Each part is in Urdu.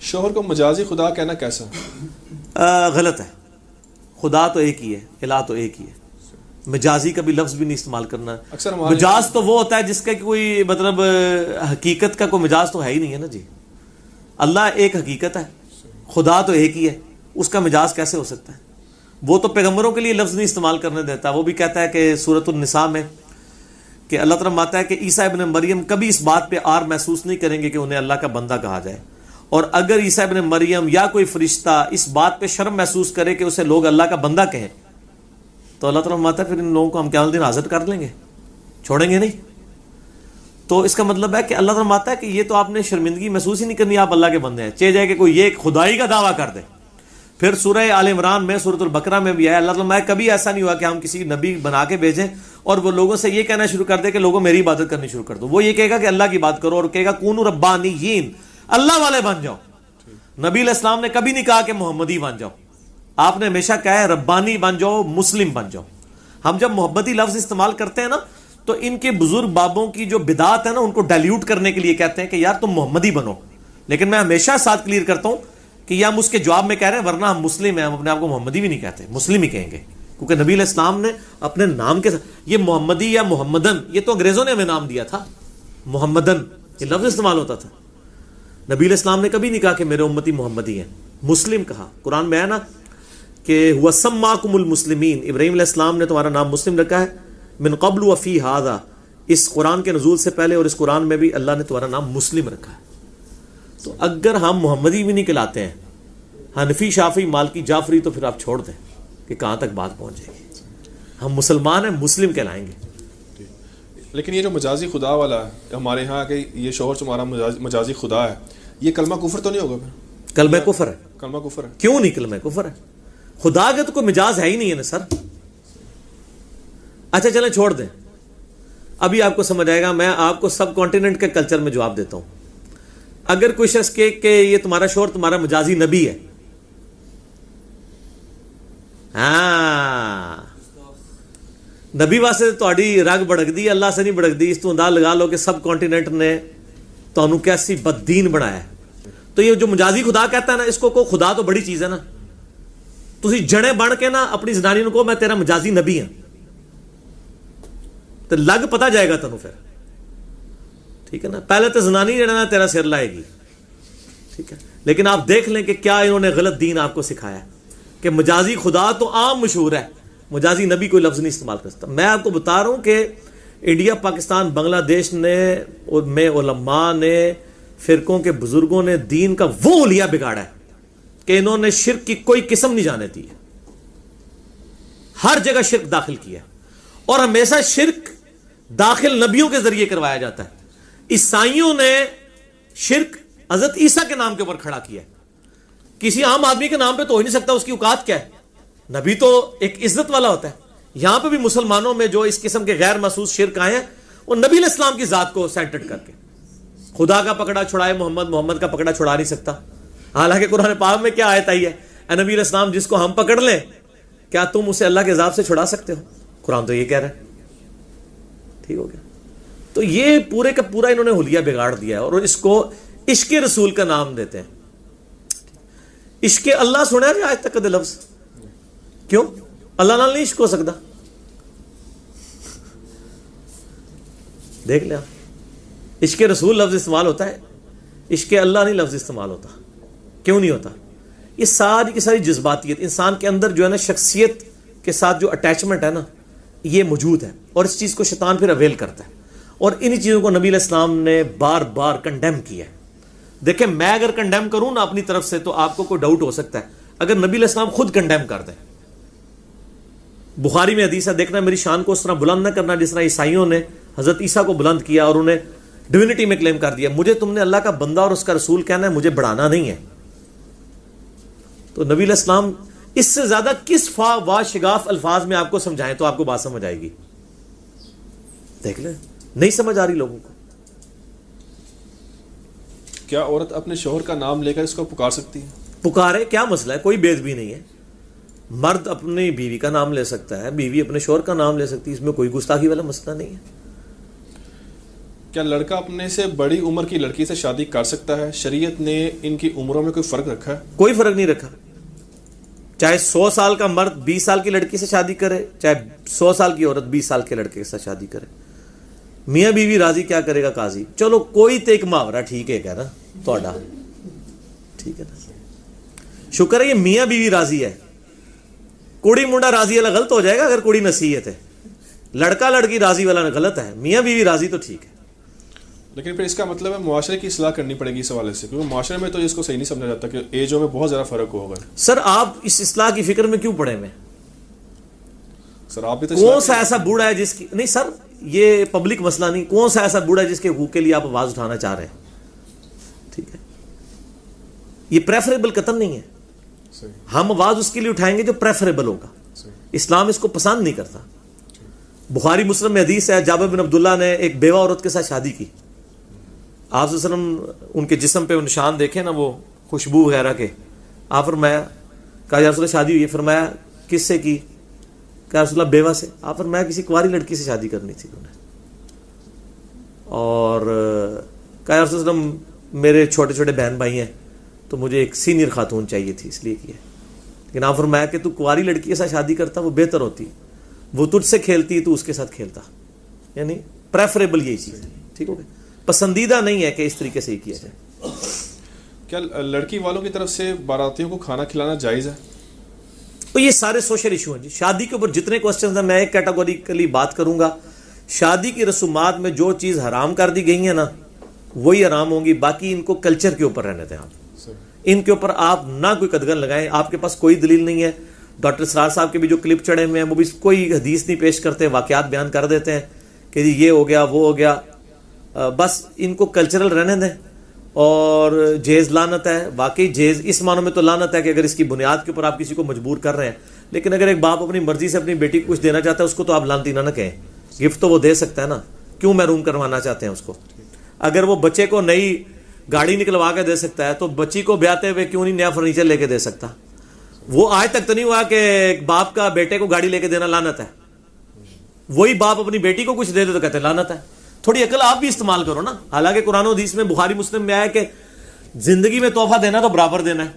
شوہر کو مجازی خدا کہنا کیسا؟ غلط ہے. خدا تو ایک ہی ہے، الہ تو ایک ہی ہے. مجازی کا بھی لفظ بھی نہیں استعمال کرنا. اکثر مجاز تو وہ ہوتا ہے جس کا کوئی مطلب حقیقت کا کوئی مجاز تو ہے ہی نہیں ہے نا جی. اللہ ایک حقیقت ہے، خدا تو ایک ہی ہے، اس کا مجاز کیسے ہو سکتا ہے؟ وہ تو پیغمبروں کے لیے لفظ نہیں استعمال کرنے دیتا. وہ بھی کہتا ہے کہ سورۃ النساء میں کہ اللہ تعالیٰ ماتا ہے کہ عیسیٰ ابن مریم کبھی اس بات پہ عار محسوس نہیں کریں گے کہ انہیں اللہ کا بندہ کہا جائے، اور اگر عیسیٰ ابن مریم یا کوئی فرشتہ اس بات پہ شرم محسوس کرے کہ اسے لوگ اللہ کا بندہ کہیں تو اللہ تعالیٰ ماتا ہے پھر ان لوگوں کو ہم قیامت دن حاضر کر لیں گے، چھوڑیں گے نہیں. تو اس کا مطلب ہے کہ اللہ تعالیٰ ماتا ہے کہ یہ تو آپ نے شرمندگی محسوس ہی نہیں کرنی، آپ اللہ کے بندے ہیں. چاہے جائے کہ کوئی یہ خدائی کا دعویٰ کر دے. پھر سورہ آل عمران میں، سورۃ البقرہ میں بھی ہے، اللہ تعالیٰ کبھی ایسا نہیں ہوا کہ ہم کسی نبی بنا کے بھیجیں اور وہ لوگوں سے یہ کہنا شروع کر دے کہ لوگوں میری عبادت کرنی شروع کر دو. وہ یہ کہے گا کہ اللہ کی بات کرو، اور کہے گا کونوا ربانیین، اللہ والے بن جاؤ. نبی علیہ السلام نے کبھی نہیں کہا کہ محمدی بن جاؤ، آپ نے ہمیشہ کہا ہے ربانی بن جاؤ، مسلم بن جاؤ. ہم جب محبتی لفظ استعمال کرتے ہیں نا تو ان کے بزرگ بابوں کی جو بدعات ہے نا ان کو ڈائلیوٹ کرنے کے لیے کہتے ہیں کہ یار تم محمدی بنو. لیکن میں ہمیشہ ساتھ کلیئر کرتا ہوں کہ یہ ہم اس کے جواب میں کہہ رہے ہیں، ورنہ ہم مسلم ہیں، ہم اپنے آپ کو محمدی بھی نہیں کہتے، مسلم ہی کہیں گے. کیونکہ نبی علیہ السلام نے اپنے نام کے ساتھ یہ محمدی یا محمدن، یہ تو انگریزوں نے ہمیں نام دیا تھا، محمدن یہ لفظ استعمال ہوتا تھا. نبی علیہ السلام نے کبھی نہیں کہا کہ میرے امتی محمدی ہیں، مسلم کہا. قرآن میں ہے نا کہ هو سماکم المسلمین، ابراہیم علیہ السلام نے تمہارا نام مسلم رکھا ہے، من قبل وفی ھذا، اس قرآن کے نزول سے پہلے اور اس قرآن میں بھی اللہ نے تمہارا نام مسلم رکھا ہے. تو اگر ہم محمدی بھی نہیں کہلاتے ہیں، حنفی، شافعی، مالکی، جعفری، تو پھر آپ چھوڑ دیں کہ کہاں تک بات پہنچ جائے گی. ہم مسلمان ہیں، مسلم کہلائیں گے. لیکن یہ جو مجازی خدا والا ہے ہمارے ہاں کہ یہ شوہر تمہارا مجازی خدا ہے، یہ کلمہ کفر تو نہیں ہوگا پھر؟ کلمہ کفر ہے. کلمہ کفر ہے. کیوں نہیں کلمہ کفر ہے؟ خدا کا تو کوئی مجاز ہے ہی نہیں ہے نا سر. اچھا چلیں چھوڑ دیں، ابھی آپ کو سمجھ آئے گا. میں آپ کو سب کانٹیننٹ کے کلچر میں جواب دیتا ہوں. اگر کوئی شخص کہ یہ تمہارا شوہر تمہارا مجازی نبی ہے، ہاں نبی واسطے تہاڈی رگ بڑک دی، اللہ سے نہیں بڑک دی. اس تو انداز لگا لو کہ سب کانٹیننٹ نے تانوں کیسی بددین بنایا ہے. تو یہ جو مجازی خدا کہتا ہے نا، اس کو خدا تو بڑی چیز ہے نا. تسی جڑے بن کے نا اپنی زنانی کو میں تیرا مجازی نبی ہوں تو لگ پتا جائے گا تینوں پھر، ٹھیک ہے نا. پہلے تو زنانی جڑا نا تیرا سر لائے گی، ٹھیک ہے. لیکن آپ دیکھ لیں کہ کیا انہوں نے غلط دین آپ کو سکھایا کہ مجازی خدا تو عام مشہور ہے، مجازی نبی کوئی لفظ نہیں استعمال کرتا. میں آپ کو بتا رہا ہوں کہ انڈیا، پاکستان، بنگلہ دیش میں علماء نے، فرقوں کے بزرگوں نے دین کا وہ حلیہ بگاڑا ہے کہ انہوں نے شرک کی کوئی قسم نہیں جانے دی ہے. ہر جگہ شرک داخل کیا، اور ہمیشہ شرک داخل نبیوں کے ذریعے کروایا جاتا ہے. عیسائیوں نے شرک حضرت عیسیٰ کے نام کے اوپر کھڑا کیا ہے. کسی عام آدمی کے نام پہ تو ہو نہیں سکتا، اس کی اوقات کیا ہے؟ نبی تو ایک عزت والا ہوتا ہے. یہاں پہ بھی مسلمانوں میں جو اس قسم کے غیر محسوس شرک آئے ہیں وہ نبی علیہ السلام کی ذات کو سینٹرڈ کر کے، خدا کا پکڑا چھڑائے محمد، محمد کا پکڑا چھڑا نہیں سکتا. حالانکہ قرآن پاک میں کیا آیت آئی ہے، اے نبی علیہ السلام جس کو ہم پکڑ لیں کیا تم اسے اللہ کے عذاب سے چھڑا سکتے ہو؟ قرآن تو یہ کہہ رہا ہے. ٹھیک ہو گیا. تو یہ پورے کا پورا انہوں نے حلیہ بگاڑ دیا ہے، اور اس کو عشق رسول کا نام دیتے ہیں. عشق اللہ سنا ہے آج تک کدے لفظ؟ کیوں؟ اللہ نال نہیں عشق ہو سکتا. دیکھ لیا، عشق رسول لفظ استعمال ہوتا ہے، عشق اللہ نہیں لفظ استعمال ہوتا. کیوں نہیں ہوتا؟ یہ ساری کی ساری جذباتیت انسان کے اندر جو ہے نا، شخصیت کے ساتھ جو اٹیچمنٹ ہے نا، یہ موجود ہے، اور اس چیز کو شیطان پھر اویل کرتا ہے. اور انہی چیزوں کو نبی علیہ السلام نے بار بار کنڈیم کیا ہے. دیکھیں میں اگر کنڈیم کروں نا اپنی طرف سے تو آپ کو کوئی ڈاؤٹ ہو سکتا ہے. اگر نبی علیہ السلام خود کنڈیم کر دیں، بخاری میں حدیث ہے، دیکھنا میری شان کو اس طرح بلند نہ کرنا جس طرح عیسائیوں نے حضرت عیسیٰ کو بلند کیا اور انہیں ڈیوینٹی میں کلیم کر دیا. مجھے تم نے اللہ کا بندہ اور اس کا رسول کہنا ہے، مجھے بڑھانا نہیں ہے. تو نبی علیہ السلام اس سے زیادہ کس وا شگاف الفاظ میں آپ کو سمجھائیں تو آپ کو بات سمجھ آئے گی. دیکھ لیں، نہیں سمجھ آ رہی لوگوں کو. کیا عورت اپنے شوہر کا نام لے کر اس کو پکار سکتی ہے؟ پکارے، کیا مسئلہ ہے؟ کوئی بید بھی نہیں ہے. مرد اپنی بیوی کا نام لے سکتا ہے، بیوی اپنے شوہر کا نام لے سکتی ہے، اس میں کوئی گستاخی والا مسئلہ نہیں ہے. کیا لڑکا اپنے سے بڑی عمر کی لڑکی سے شادی کر سکتا ہے؟ شریعت نے ان کی عمروں میں کوئی فرق رکھا ہے؟ کوئی فرق نہیں رکھا. چاہے 100 سال کا مرد 20 سال کی لڑکی سے شادی کرے, چاہے 100 سال کی عورت 20 سال کے لڑکے کے ساتھ شادی کرے. میاں بیوی راضی کیا کرے گا قاضی. چلو کوئی تو ایک محاورہ ٹھیک ہے نا تھوڑا, ٹھیک ہے نا, شکر ہے یہ میاں بیوی راضی ہے. کڑی منڈا راضی والا غلط ہو جائے گا اگر کڑی نصیحت ہے, لڑکا لڑکی راضی والا غلط ہے, میاں بیوی راضی تو ٹھیک ہے. لیکن پھر اس کا مطلب ہے معاشرے کی اصلاح کرنی پڑے گی اس حوالے سے, کیونکہ معاشرے میں تو اس کو صحیح نہیں سمجھا جاتا کہ ایجوں میں بہت زیادہ فرق ہوگا. سر آپ اس اصلاح کی فکر میں کیوں پڑے میں؟ سر آپ بھی تو کون سا ایسا بوڑھا ہے جس کی, نہیں سر یہ پبلک مسئلہ نہیں, کون سا ایسا بوڑھا ہے جس کے حقوق کے لیے آپ آواز اٹھانا چاہ رہے ہیں؟ ٹھیک ہے, یہ پریفریبل قتل نہیں ہے. ہم آواز اس کے لیے اٹھائیں گے جو پریفریبل ہوگا. اسلام اس کو پسند نہیں کرتا. بخاری مسلم میں حدیث ہے, جابر بن عبداللہ نے ایک بیوہ عورت کے ساتھ شادی کی. آپ صلی اللہ علیہ وسلم ان کے جسم پہ نشان دیکھیں نا وہ خوشبو وغیرہ کے, آپ فرمایا, کہا یا رسول اللہ شادی ہوئی ہے؟ فرمایا کس سے کی؟ کہا رسول اللہ بیوہ سے. آپ فرمایا کسی کنواری لڑکی سے شادی کرنی تھی انہیں. اور کہا یا رسول اللہ میرے چھوٹے چھوٹے بہن بھائی ہیں تو مجھے ایک سینئر خاتون چاہیے تھی اس لیے کیا. لیکن آپ فرمایا کہ تو کنواری لڑکی کے ساتھ شادی کرتا وہ بہتر ہوتی, وہ تجھ سے کھیلتی تو اس کے ساتھ کھیلتا. یعنی پریفریبل یہی چیز ہے. ٹھیک ہو گیا, پسندیدہ نہیں ہے کہ اس طریقے سے ہی کیا جائے. کیا لڑکی والوں کی طرف سے باراتیوں کو کھانا کھلانا جائز ہے؟ تو یہ سارے سوشل ایشو ہیں جی. شادی کے اوپر جتنے کوسچنز ہیں میں ایک کیٹیگوریکلی بات کروں گا. شادی کی رسومات میں جو چیز حرام کر دی گئی ہیں نا وہی حرام ہوں گی, باقی ان کو کلچر کے اوپر رہنے دیں. آپ ان کے اوپر آپ نہ کوئی قدغن لگائیں. آپ کے پاس کوئی دلیل نہیں ہے. ڈاکٹر اسرار صاحب کے بھی جو کلپ چڑھے ہوئے ہیں وہ بھی کوئی حدیث نہیں پیش کرتے, واقعات بیان کر دیتے ہیں کہ جی یہ ہو گیا وہ ہو گیا. بس ان کو کلچرل رہنے دیں. اور جیز لعنت ہے, واقعی جیز اس معنوں میں تو لعنت ہے کہ اگر اس کی بنیاد کے اوپر آپ کسی کو مجبور کر رہے ہیں. لیکن اگر ایک باپ اپنی مرضی سے اپنی بیٹی کو کچھ دینا چاہتا ہے اس کو تو آپ لعنتی نہ کہیں. گفٹ تو وہ دے سکتا ہے نا, کیوں محروم کروانا چاہتے ہیں اس کو؟ اگر وہ بچے کو نئی گاڑی نکلوا کے دے سکتا ہے تو بچی کو بیاتے ہوئے کیوں نہیں نیا فرنیچر لے کے دے سکتا؟ وہ آج تک تو نہیں ہوا کہ باپ کا بیٹے کو گاڑی لے کے دینا لعنت ہے. وہی باپ اپنی بیٹی کو کچھ دے دے تو کہتے ہیں لعنت ہے. تھوڑی عقل آپ بھی استعمال کرو نا. حالانکہ قرآن و حدیث میں بخاری مسلم میں آیا کہ زندگی میں تحفہ دینا تو برابر دینا ہے,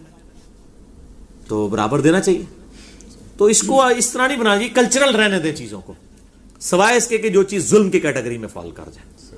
تو برابر دینا چاہیے. تو اس کو اس طرح نہیں بنا, کلچرل رہنے دیں چیزوں کو, سوائے اس کے کہ جو چیز ظلم کی کیٹیگری میں فال کر جائے.